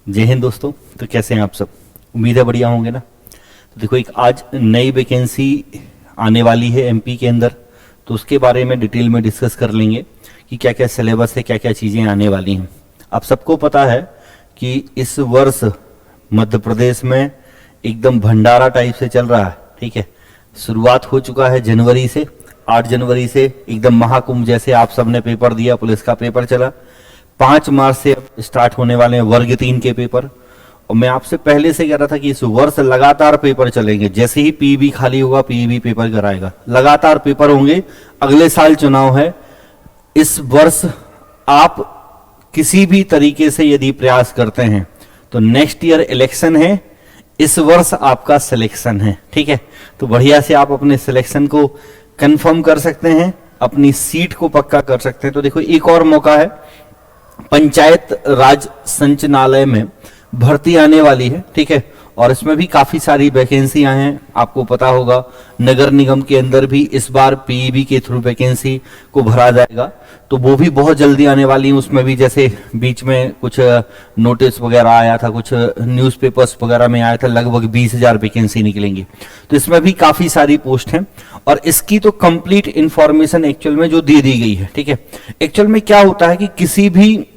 जय हिंद दोस्तों। तो कैसे हैं आप सब? उम्मीद है बढ़िया होंगे ना। तो देखो, एक आज नई वैकेंसी आने वाली है एमपी के अंदर, तो उसके बारे में डिटेल में डिस्कस कर लेंगे कि क्या क्या सिलेबस है, क्या क्या चीज़ें आने वाली हैं। आप सबको पता है कि इस वर्ष मध्य प्रदेश में एकदम भंडारा टाइप से चल रहा है। ठीक है, शुरुआत हो चुका है जनवरी से, 8 जनवरी से एकदम महाकुंभ जैसे आप सबने पेपर दिया, पुलिस का पेपर चला। 5 मार्च से स्टार्ट होने वाले हैं वर्ग 3 के पेपर। और मैं आपसे पहले से कह रहा था कि इस वर्ष लगातार पेपर चलेंगे। जैसे ही पीईबी खाली होगा पीईबी पेपर कराएगा, लगातार पेपर होंगे। अगले साल चुनाव है। इस वर्ष आप किसी भी तरीके से यदि प्रयास करते हैं तो नेक्स्ट ईयर इलेक्शन है, इस वर्ष आपका सिलेक्शन है। ठीक है, तो बढ़िया से आप अपने सिलेक्शन को कंफर्म कर सकते हैं, अपनी सीट को पक्का कर सकते हैं। तो देखो, एक और मौका है, पंचायत राज संचालनालय में भर्ती आने वाली है। ठीक है, और इसमें भी काफी सारी वैकेंसियां हैं। आपको पता होगा नगर निगम के अंदर भी इस बार पीईबी के थ्रू वैकेंसी को भरा जाएगा, तो वो भी बहुत जल्दी आने वाली है। उसमें भी जैसे बीच में कुछ नोटिस वगैरह आया था, कुछ न्यूज़पेपर्स वगैरह में आया था, लगभग 20,000 वैकेंसी निकलेंगी। तो इसमें भी काफी सारी पोस्ट हैं और इसकी तो कंप्लीट इंफॉर्मेशन एक्चुअल में जो दे दी गई है। ठीक है, एक्चुअल में क्या होता है कि किसी भी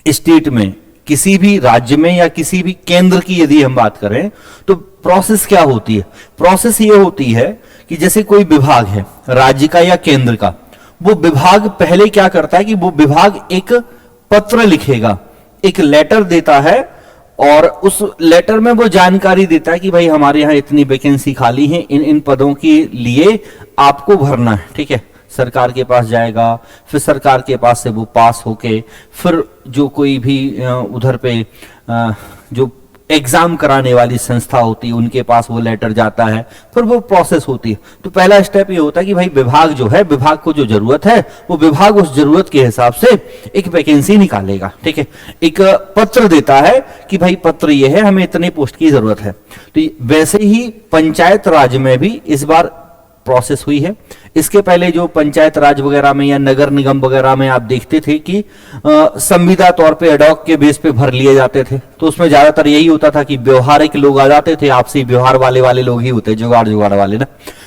स्टेट में, किसी भी राज्य में या किसी भी केंद्र की यदि हम बात करें तो प्रोसेस क्या होती है? प्रोसेस ये होती है कि जैसे कोई विभाग है राज्य का या केंद्र का, वो विभाग पहले क्या करता है कि वो विभाग एक पत्र लिखेगा, एक लेटर देता है और उस लेटर में वो जानकारी देता है कि भाई हमारे यहाँ इतनी वैकेंसी खाली है, इन इन पदों के लिए आपको भरना है। ठीक है, सरकार के पास जाएगा, फिर सरकार के पास से वो पास होके फिर जो कोई भी उधर पे जो एग्जाम कराने वाली संस्था होती है उनके पास वो लेटर जाता है, फिर वो प्रोसेस होती है। तो पहला स्टेप ये होता है कि भाई विभाग जो है, विभाग को जो जरूरत है वो विभाग उस जरूरत के हिसाब से एक वैकेंसी निकालेगा। ठीक है, एक पत्र देता है कि भाई पत्र ये है, हमें इतनी पोस्ट की जरूरत है। तो वैसे ही पंचायत राज में भी इस बार प्रोसेस हुई है। इसके पहले जो पंचायत राज वगैरह में या नगर निगम वगैरह में आप देखते थे कि संविदा तौर पे एडॉक के बेस पे भर लिए जाते थे, तो उसमें ज्यादातर यही होता था कि व्यवहारिक लोग आ जाते थे, आपसी व्यवहार वाले लोग ही होते, जुगाड़ वाले ना,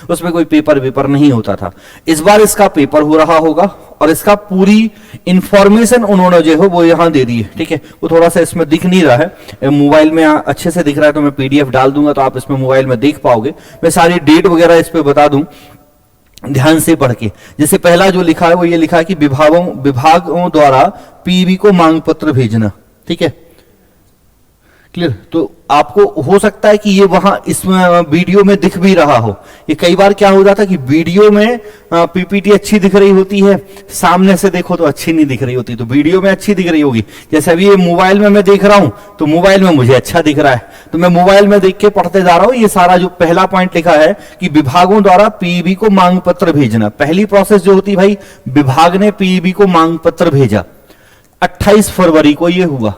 उसमें कोई पेपर नहीं होता था। इस बार इसका पेपर हो रहा होगा और इसका पूरी इंफॉर्मेशन उन्होंने जो है वो यहां दे दी है। ठीक है, वो थोड़ा सा इसमें दिख नहीं रहा है, मोबाइल में अच्छे से दिख रहा है, तो मैं पीडीएफ डाल दूंगा तो आप इसमें मोबाइल में देख पाओगे। मैं सारी डेट वगैरह इस पे बता दूं ध्यान से पढ़ के। जैसे पहला जो लिखा है वो ये लिखा है कि विभागों द्वारा पीईबी को मांग पत्र भेजना। ठीक है, क्लियर? तो आपको हो सकता है कि ये वहां इसमें वीडियो में दिख भी रहा हो। ये कई बार क्या हो जाता है कि वीडियो में पीपीटी अच्छी दिख रही होती है, सामने से देखो तो अच्छी नहीं दिख रही होती, तो वीडियो में अच्छी दिख रही होगी। जैसे अभी ये मोबाइल में मैं देख रहा हूं तो मोबाइल में मुझे अच्छा दिख रहा है, तो मैं मोबाइल में देख के पढ़ते जा रहा हूं। ये सारा जो पहला पॉइंट लिखा है कि विभागों द्वारा पीईबी को मांग पत्र भेजना, पहली प्रोसेस जो होती है भाई, विभाग ने पीईबी को मांग पत्र भेजा, 28 फरवरी को ये हुआ।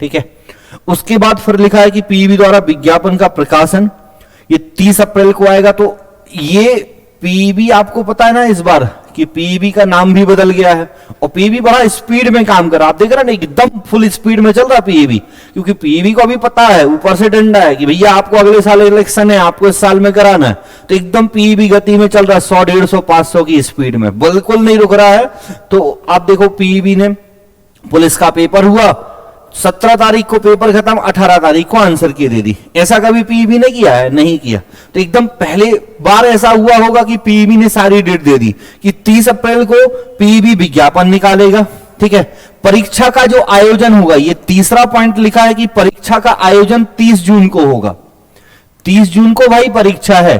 ठीक है, उसके बाद फिर लिखा है कि पीईबी द्वारा विज्ञापन का प्रकाशन, ये 30 अप्रैल को आएगा। तो ये पीईबी आपको पता है ना इस बार कि पीईबी का नाम भी बदल गया है और पीईबी बड़ा स्पीड में काम कर रहा है। आप देख रहे हैं एकदम फुल स्पीड में चल रहा है पीईबी, क्योंकि पीईबी को भी पता है, ऊपर से डंडा है कि भैया आपको अगले साल इलेक्शन है, आपको इस साल में कराना है। तो एकदम पीईबी गति में चल रहा है, 100, 150, 500 की स्पीड में, बिल्कुल नहीं रुक रहा है। तो आप देखो, पीईबी ने पुलिस का पेपर हुआ, 17 तारीख को पेपर खत्म, 18 तारीख को आंसर की दे दी। ऐसा कभी पीईबी ने किया है? नहीं किया। तो एकदम पहले बार ऐसा हुआ होगा कि पीईबी ने सारी डेट दे दी कि 30 अप्रैल को पीईबी विज्ञापन निकालेगा। ठीक है, परीक्षा का जो आयोजन होगा, ये तीसरा पॉइंट लिखा है कि परीक्षा का आयोजन 30 जून को होगा। 30 जून को भाई परीक्षा है,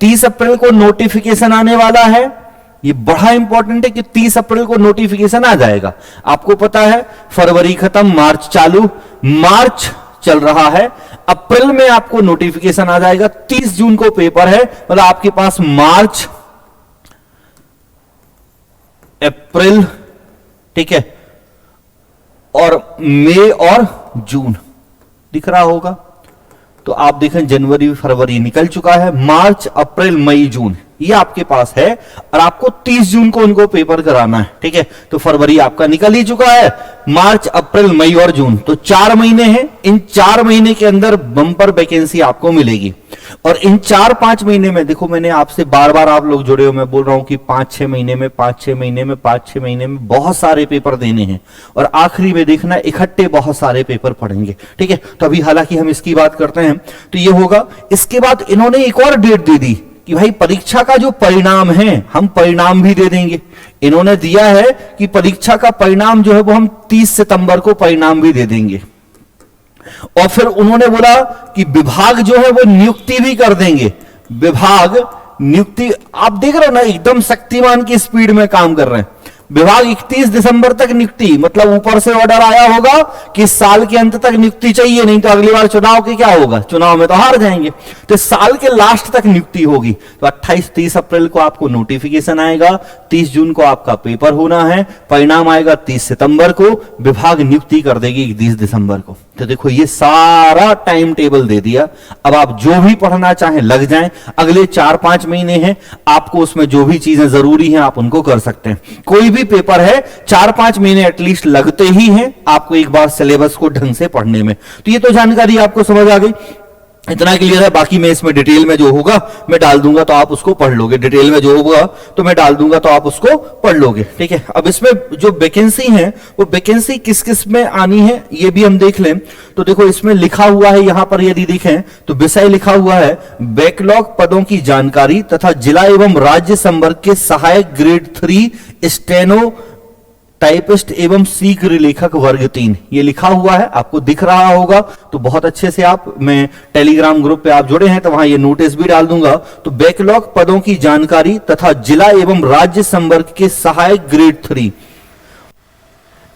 30 अप्रैल को नोटिफिकेशन आने वाला है। ये बड़ा इंपॉर्टेंट है कि 30 अप्रैल को नोटिफिकेशन आ जाएगा। आपको पता है फरवरी खत्म, मार्च चालू, मार्च चल रहा है, अप्रैल में आपको नोटिफिकेशन आ जाएगा। 30 जून को पेपर है, मतलब आपके पास मार्च, अप्रैल, ठीक है, और मई और जून दिख रहा होगा। तो आप देखें जनवरी फरवरी निकल चुका है, मार्च अप्रैल मई जून ये आपके पास है और आपको 30 जून को उनको पेपर कराना है। ठीक है, तो फरवरी आपका निकल ही चुका है, मार्च, अप्रैल, मई और जून, तो 4 महीने हैं। इन 4 महीने के अंदर बम्पर वैकेंसी आपको मिलेगी। और इन 4-5 महीने में देखो, मैंने आपसे बार बार आप लोग जुड़े हो, मैं बोल रहा हूं कि 5-6 महीने में 5-6 महीने में 5-6 महीने में बहुत सारे पेपर देने हैं और आखिरी में देखना इकट्ठे बहुत सारे पेपर पढ़ेंगे। ठीक है, तो अभी हालांकि हम इसकी बात करते हैं तो ये होगा। इसके बाद इन्होंने एक और डेट दे दी कि भाई परीक्षा का जो परिणाम है हम परिणाम भी दे देंगे। इन्होंने दिया है कि परीक्षा का परिणाम जो है वो हम 30 सितंबर को परिणाम भी दे देंगे। और फिर उन्होंने बोला कि विभाग जो है वो नियुक्ति भी कर देंगे। विभाग नियुक्ति, आप देख रहे हो ना, एकदम शक्तिमान की स्पीड में काम कर रहे हैं। विभाग 31 दिसंबर तक नियुक्ति, मतलब ऊपर से ऑर्डर आया होगा कि साल के अंत तक नियुक्ति चाहिए, नहीं तो अगली बार चुनाव के क्या होगा, चुनाव में तो हार जाएंगे। तो साल के लास्ट तक नियुक्ति होगी। तो 28-30 अप्रैल को आपको नोटिफिकेशन आएगा, 30 जून को आपका पेपर होना है, परिणाम आएगा 30 सितंबर को, विभाग नियुक्ति कर देगी 31 दिसंबर को। तो देखो ये सारा टाइम टेबल दे दिया। अब आप जो भी पढ़ना चाहें लग जाएं, अगले 4-5 महीने हैं, आपको उसमें जो भी चीजें जरूरी हैं आप उनको कर सकते हैं। कोई भी पेपर है 4-5 महीने एटलीस्ट लगते ही हैं आपको एक बार सिलेबस को ढंग से पढ़ने में। तो ये तो जानकारी आपको समझ आ गई, इतना क्लियर है। बाकी मैं इसमें डिटेल में जो होगा मैं डाल दूंगा तो आप उसको पढ़ लोगे, डिटेल में जो होगा तो मैं डाल दूंगा तो आप उसको पढ़ लोगे। ठीक है, अब इसमें जो वैकेंसी है वो वैकेंसी किस किस में आनी है ये भी हम देख लें। तो देखो इसमें लिखा हुआ है, यहां पर यदि देखें तो विषय लिखा हुआ है बैकलॉग पदों की जानकारी तथा जिला एवं राज्य संवर्ग के सहायक ग्रेड 3 स्टेनो टाइपिस्ट एवं शीघ्र लेखक वर्ग 3, ये लिखा हुआ है, आपको दिख रहा होगा। तो बहुत अच्छे से आप, मैं टेलीग्राम ग्रुप पे आप जुड़े हैं तो वहां ये नोटिस भी डाल दूंगा। तो बैकलॉग पदों की जानकारी तथा जिला एवं राज्य संवर्ग के सहायक ग्रेड 3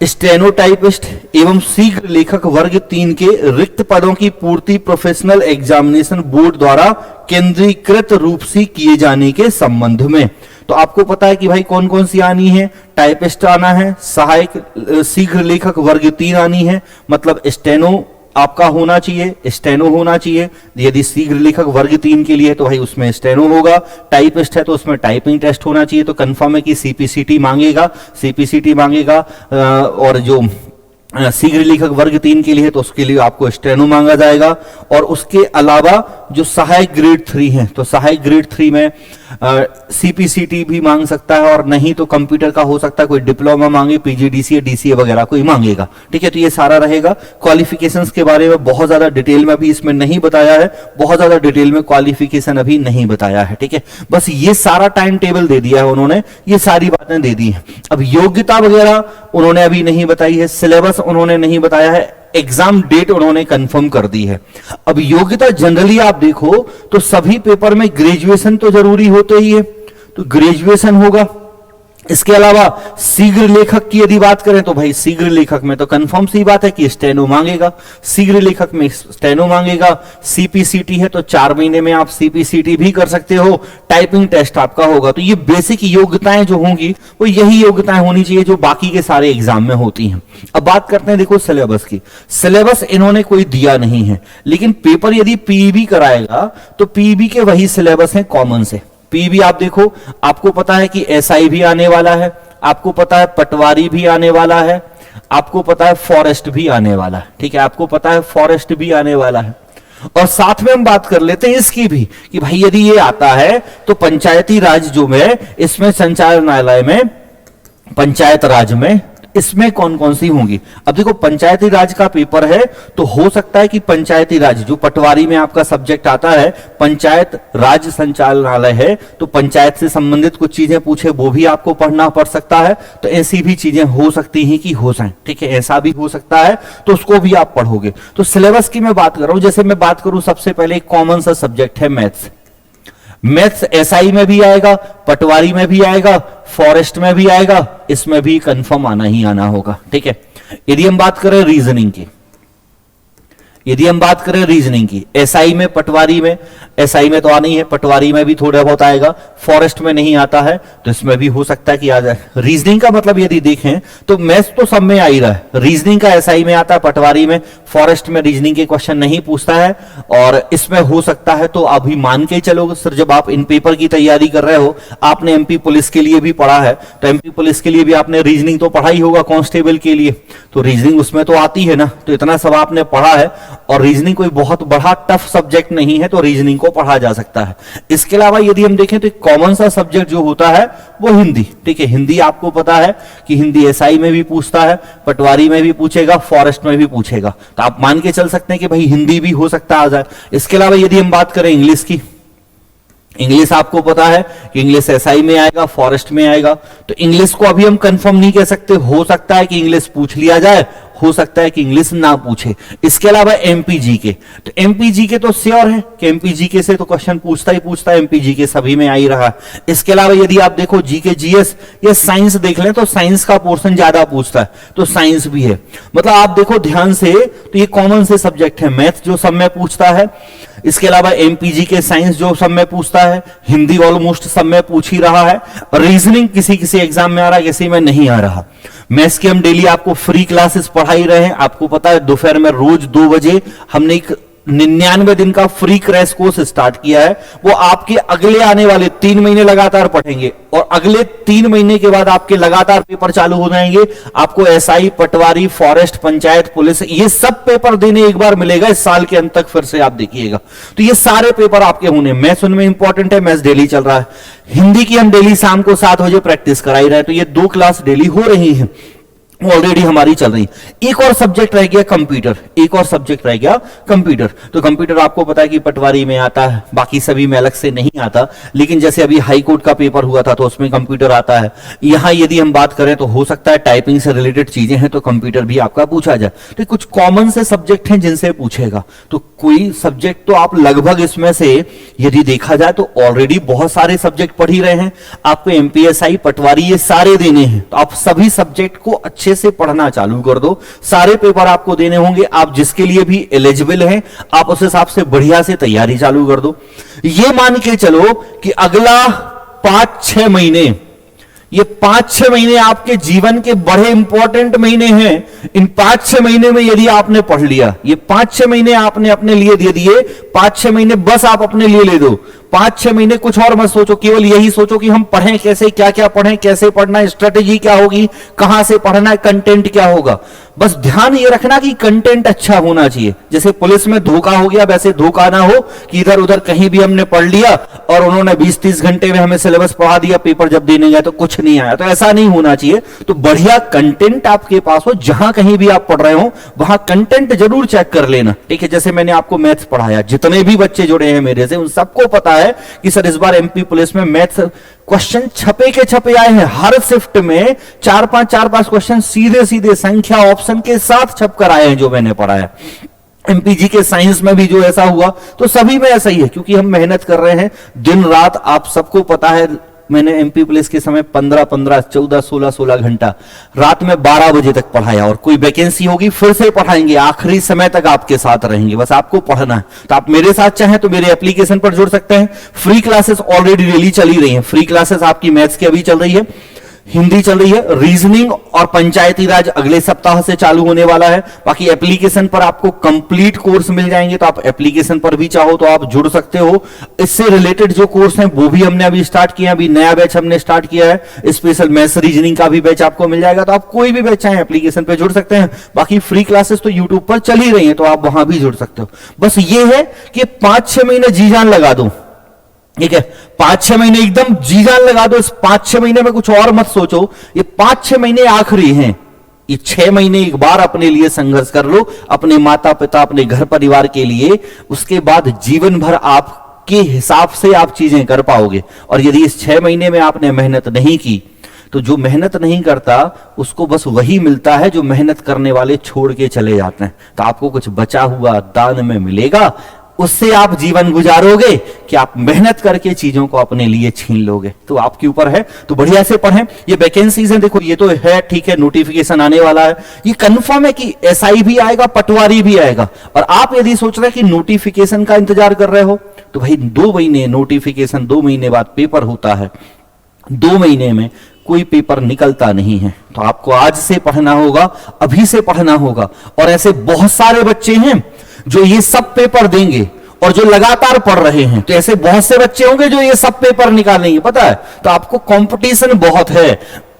स्टेनोटाइपिस्ट एवं शीघ्र लेखक वर्ग 3 के रिक्त पदों की पूर्ति प्रोफेशनल एग्जामिनेशन बोर्ड द्वारा केंद्रीकृत रूप से किए जाने के संबंध में। तो आपको पता है कि भाई कौन कौन सी आनी है, टाइपिस्ट आना है, सहायक शीघ्र लेखक वर्ग 3 आनी है, मतलब स्टेनो आपका होना चाहिए, स्टेनो होना चाहिए। यदि शीघ्र लेखक वर्ग 3 के लिए तो भाई उसमें स्टेनो होगा, टाइपिस्ट है तो उसमें टाइपिंग टेस्ट होना चाहिए। तो कंफर्म है कि सीपीसीटी मांगेगा, सीपीसीटी मांगेगा। और जो शीघ्र लेखक वर्ग 3 के लिए तो उसके लिए आपको स्टेनो मांगा जाएगा। और उसके अलावा जो सहायक ग्रेड 3 है तो सहायक ग्रेड 3 में सीपीसीटी भी मांग सकता है, और नहीं तो कंप्यूटर का हो सकता है, कोई डिप्लोमा मांगे, पीजीडीसीए, डीसीए वगैरह कोई मांगेगा। ठीक है, तो ये सारा रहेगा। क्वालिफिकेशंस के बारे में बहुत ज्यादा डिटेल में अभी इसमें नहीं बताया है, बहुत ज्यादा डिटेल में क्वालिफिकेशन अभी नहीं बताया है। ठीक है, बस ये सारा टाइम टेबल दे दिया है उन्होंने, ये सारी बातें दे दी है। अब योग्यता वगैरह उन्होंने अभी नहीं बताई है, सिलेबस उन्होंने नहीं बताया है, एग्जाम डेट उन्होंने कंफर्म कर दी है। अब योग्यता जनरली आप देखो तो सभी पेपर में ग्रेजुएशन तो जरूरी होते ही है, तो ग्रेजुएशन होगा। इसके अलावा शीघ्र लेखक की यदि बात करें तो भाई शीघ्र लेखक में तो कंफर्म सी बात है कि स्टेनो मांगेगा, शीघ्र लेखक में स्टेनो मांगेगा। सीपीसीटी है तो 4 महीने में आप सीपीसीटी भी कर सकते हो, टाइपिंग टेस्ट आपका होगा। तो ये बेसिक योग्यताएं जो होंगी वो यही योग्यताएं होनी चाहिए जो बाकी के सारे एग्जाम में होती हैं। अब बात करते हैं देखो सिलेबस की। सिलेबस इन्होंने कोई दिया नहीं है, लेकिन पेपर यदि पीईबी कराएगा तो पीईबी के वही सिलेबस है कॉमन से। पीबी आप देखो, आपको पता है कि एसआई भी आने वाला है, आपको पता है पटवारी भी आने वाला है, आपको पता है फॉरेस्ट भी आने वाला है। ठीक है, आपको पता है फॉरेस्ट भी आने वाला है। और साथ में हम बात कर लेते हैं इसकी भी कि भाई यदि ये आता है तो पंचायती राज जो है इसमें संचालनालय में, पंचायत राज में इसमें कौन कौन सी होंगी। अब देखो पंचायती राज का पेपर है तो हो सकता है कि पंचायती राज जो पटवारी में आपका सब्जेक्ट आता है, पंचायत राज संचालनालय है तो पंचायत से संबंधित कुछ चीजें पूछे वो भी आपको पढ़ना पड़ सकता है। तो ऐसी भी चीजें हो सकती हैं कि हो जाए। ठीक है, ऐसा भी हो सकता है तो उसको भी आप पढ़ोगे। तो सिलेबस की मैं बात कर रहा हूं, जैसे मैं बात करूं सबसे पहले एक कॉमन सा सब्जेक्ट है मैथ्स। मैथ्स एसआई में भी आएगा, पटवारी में भी आएगा, फॉरेस्ट में भी आएगा, इसमें भी कंफर्म आना ही आना होगा। ठीक है, यदि हम बात करें रीजनिंग की, यदि हम बात करें रीजनिंग की, एसआई में, पटवारी में, एसआई में तो आनी है, पटवारी में भी थोड़ा बहुत आएगा, फॉरेस्ट में नहीं आता है तो इसमें भी हो सकता है कि आ जाए। रीजनिंग का मतलब यदि देखें तो मैथ्स तो सब में आ ही रहा है, रीजनिंग का एसआई में आता है, पटवारी में, फॉरेस्ट में रीजनिंग के क्वेश्चन नहीं पूछता है, और इसमें हो सकता है तो अभी मान के चलो सर, जब आप इन पेपर की तैयारी कर रहे हो, आपने एमपी पुलिस के लिए भी पढ़ा है, तो एमपी पुलिस के लिए भी आपने रीजनिंग तो पढ़ा ही होगा कांस्टेबल के लिए, तो रीजनिंग उसमें तो आती है ना, तो इतना सब आपने पढ़ा है, और रीजनिंग कोई बहुत बड़ा टफ सब्जेक्ट नहीं है, तो रीजनिंग को पढ़ा जा सकता है। इसके अलावा यदि हम देखें तो कॉमन सा सब्जेक्ट जो होता है वो हिंदी, ठीक है। हिंदी आपको पता है कि हिंदी एसआई में भी पूछता है, पटवारी में भी पूछेगा, फॉरेस्ट में भी पूछेगा, तो आप मान के चल सकते हैं कि भाई हिंदी भी हो सकता आ जाए। इसके अलावा यदि हम बात करें इंग्लिश की, इंग्लिश आपको पता है कि इंग्लिश एसआई में आएगा, फॉरेस्ट में आएगा, तो इंग्लिश को अभी हम कंफर्म नहीं कह सकते, हो सकता है कि इंग्लिश पूछ लिया जाए, हो सकता है कि इंग्लिश ना पूछे। इसके अलावा एमपीजी के, तो एमपीजी के तो श्योर है कि एमपीजी के से तो क्वेश्चन पूछता ही पूछता है, एमपीजी के सभी में आ ही रहा। इसके अलावा यदि आप देखो जीके जीएस या साइंस देख लें तो साइंस का पोर्शन ज्यादा पूछता है, तो साइंस भी है। मतलब आप देखो ध्यान से, तो ये कॉमन से सब्जेक्ट है। मैथ जो सब में पूछता है, इसके अलावा एमपीजी के साइंस जो सब में पूछता है, हिंदी ऑलमोस्ट सब में पूछ ही रहा है, रीजनिंग किसी किसी एग्जाम में आ रहा है, किसी में नहीं आ रहा। मैथ्स की हम डेली आपको फ्री क्लासेस पढ़ा ही रहे हैं, आपको पता है दोपहर में रोज 2 बजे हमने एक 99 दिन का फ्री क्रैश कोर्स स्टार्ट किया है। वो आपके अगले आने वाले 3 महीने लगातार पढ़ेंगे, और अगले 3 महीने के बाद आपके लगातार पेपर चालू हो जाएंगे। आपको एसआई, पटवारी, फॉरेस्ट, पंचायत, पुलिस, ये सब पेपर देने एक बार मिलेगा इस साल के अंत तक, फिर से आप देखिएगा। तो ये सारे पेपर आपके होने, मैथ्स उनमें इंपॉर्टेंट है, मैथ्स डेली चल रहा है। हिंदी की हम डेली शाम को 7 बजे प्रैक्टिस कराई रहे हैं, तो ये 2 क्लास डेली हो रही है, ऑलरेडी हमारी चल रही। एक और सब्जेक्ट रह गया कंप्यूटर, एक और सब्जेक्ट रह गया कंप्यूटर। तो कंप्यूटर आपको पता है कि पटवारी में आता है, बाकी सभी में अलग से नहीं आता, लेकिन जैसे अभी हाई कोर्ट का पेपर हुआ था तो उसमें कंप्यूटर आता है। यहां यदि हम बात करें तो हो सकता है टाइपिंग से रिलेटेड चीजें हैं तो कंप्यूटर भी आपका पूछा जाए। तो कुछ कॉमन से सब्जेक्ट हैं जिनसे पूछेगा, तो कोई सब्जेक्ट तो आप लगभग इसमें से यदि देखा जाए तो ऑलरेडी बहुत सारे सब्जेक्ट पढ़ ही रहे हैं। आपको एमपीएसआई, पटवारी ये सारे देने हैं, तो आप सभी सब्जेक्ट को अच्छे से पढ़ना चालू कर दो। सारे पेपर आपको देने होंगे, आप जिसके लिए भी एलिजिबल हैं आप उस हिसाब से बढ़िया से तैयारी चालू कर दो। ये मान के चलो कि अगला 5-6 महीने, ये 5-6 महीने आपके जीवन के बड़े इंपॉर्टेंट महीने हैं। इन 5-6 महीने में यदि आपने पढ़ लिया, ये 5-6 महीने आपने अपने लिए दे दिए, 5-6 महीने बस आप अपने लिए ले दो। 5-6 महीने कुछ और मत सोचो, केवल यही सोचो कि हम पढ़ें कैसे, क्या क्या पढ़ें, कैसे पढ़ना है, स्ट्रेटेजी क्या होगी, कहां से पढ़ना है, कंटेंट क्या होगा। बस ध्यान ये रखना कि कंटेंट अच्छा होना चाहिए। जैसे पुलिस में धोखा हो गया, वैसे धोखा ना हो कि इधर उधर कहीं भी हमने पढ़ लिया और उन्होंने 20-30 घंटे में हमें सिलेबस पढ़ा दिया, पेपर जब देने गए तो कुछ नहीं आया। तो ऐसा नहीं होना चाहिए। तो बढ़िया कंटेंट आपके पास हो, जहां कहीं भी आप पढ़ रहे हो वहां कंटेंट जरूर चेक कर लेना, ठीक है। जैसे मैंने आपको मैथ्स पढ़ाया, जितने भी बच्चे जुड़े हैं मेरे से उन सबको पता है कि सर इस बार एमपी पुलिस में मैथ्स क्वेश्चन छपे के छपे आए हैं। हर शिफ्ट में 4-5 क्वेश्चन सीधे सीधे संख्या ऑप्शन के साथ छप कर आए हैं जो मैंने पढ़ाया। एमपीजी के साइंस में भी जो ऐसा हुआ तो सभी में ऐसा ही है, क्योंकि हम मेहनत कर रहे हैं दिन रात। आप सबको पता है मैंने एमपी पुलिस के समय 15-15, 14, 16 घंटा रात में 12 बजे तक पढ़ाया, और कोई वैकेंसी होगी फिर से पढ़ाएंगे, आखिरी समय तक आपके साथ रहेंगे, बस आपको पढ़ना है। तो आप मेरे साथ चाहें तो मेरे एप्लीकेशन पर जुड़ सकते हैं। फ्री क्लासेस ऑलरेडी डेली चली रही हैं। फ्री क्लासेस आपकी मैथ्स की अभी चल रही है, हिंदी चल रही है, रीजनिंग और पंचायती राज अगले सप्ताह से चालू होने वाला है। बाकी एप्लीकेशन पर आपको कंप्लीट कोर्स मिल जाएंगे, तो आप एप्लीकेशन पर भी चाहो तो आप जुड़ सकते हो। इससे रिलेटेड जो कोर्स हैं वो भी हमने अभी स्टार्ट किया, अभी नया बैच हमने स्टार्ट किया है। स्पेशल मैथ्स रीजनिंग का भी बैच आपको मिल जाएगा, तो आप कोई भी बैच चाहे एप्लीकेशन पर जुड़ सकते हैं। बाकी फ्री क्लासेस तो यूट्यूब पर चल ही रही है, तो आप वहां भी जुड़ सकते हो। बस ये है कि 5-6 महीने जी जान लगा दो, ठीक है। 5-6 महीने एकदम जी जान लगा दो। इस 5-6 महीने में कुछ और मत सोचो, ये 5-6 महीने आखिरी हैं। ये 6 महीने एक बार अपने लिए संघर्ष कर लो, अपने माता पिता, अपने घर परिवार के लिए। उसके बाद जीवन भर आपके हिसाब से आप चीजें कर पाओगे। और यदि इस 6 महीने में आपने मेहनत नहीं की तो जो मेहनत नहीं करता उसको बस वही मिलता है जो मेहनत करने वाले छोड़ के चले जाते हैं। तो आपको कुछ बचा हुआ दान में मिलेगा, उससे आप जीवन गुजारोगे कि आप मेहनत करके चीजों को अपने लिए छीन लोगे। तो आपके ऊपर है, तो बढ़िया से पढ़ें। ये वैकेंसीज हैं, देखो ये तो है, ठीक है, नोटिफिकेशन आने वाला है। ये कंफर्म है कि एसआई भी आएगा, पटवारी भी आएगा। और आप यदि सोच रहे हैं कि नोटिफिकेशन का इंतजार कर रहे हो तो भाई 2 महीने नोटिफिकेशन, 2 महीने बाद पेपर होता है। 2 महीने में कोई पेपर निकलता नहीं है। तो आपको आज से पढ़ना होगा, अभी से पढ़ना होगा। और ऐसे बहुत सारे बच्चे हैं जो ये सब पेपर देंगे और जो लगातार पढ़ रहे हैं। तो ऐसे बहुत से बच्चे होंगे जो ये सब पेपर निकालेंगे, पता है। तो आपको कंपटीशन बहुत है।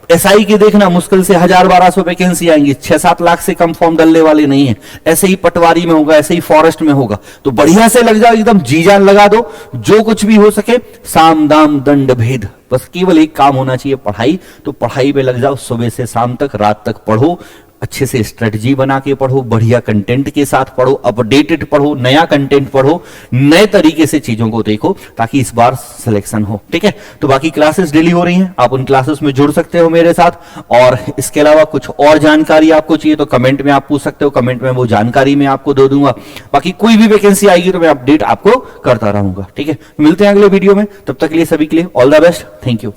एसआई की देखना, मुश्किल से 1000-1200 वैकेंसी आएंगी, 6-7 लाख से कम फॉर्म डलने वाले नहीं है। ऐसे ही पटवारी में होगा, ऐसे ही फॉरेस्ट में होगा। तो बढ़िया से लग जाओ, एकदम जी जान लगा दो, जो कुछ भी हो सके, साम दाम दंड भेद, बस केवल एक काम होना चाहिए, पढ़ाई। तो पढ़ाई पे लग जाओ, सुबह से शाम तक, रात तक पढ़ो, अच्छे से स्ट्रेटजी बना के पढ़ो, बढ़िया कंटेंट के साथ पढ़ो, अपडेटेड पढ़ो, नया कंटेंट पढ़ो, नए तरीके से चीजों को देखो, ताकि इस बार सिलेक्शन हो। ठीक है, तो बाकी क्लासेस डेली हो रही हैं, आप उन क्लासेस में जुड़ सकते हो मेरे साथ। और इसके अलावा कुछ और जानकारी आपको चाहिए तो कमेंट में आप पूछ सकते हो, कमेंट में वो जानकारी मैं आपको दे दूंगा। बाकी कोई भी वैकेंसी आएगी तो मैं अपडेट आपको करता रहूंगा। ठीक है, मिलते हैं अगले वीडियो में, तब तक के लिए सभी के लिए all the best, thank you.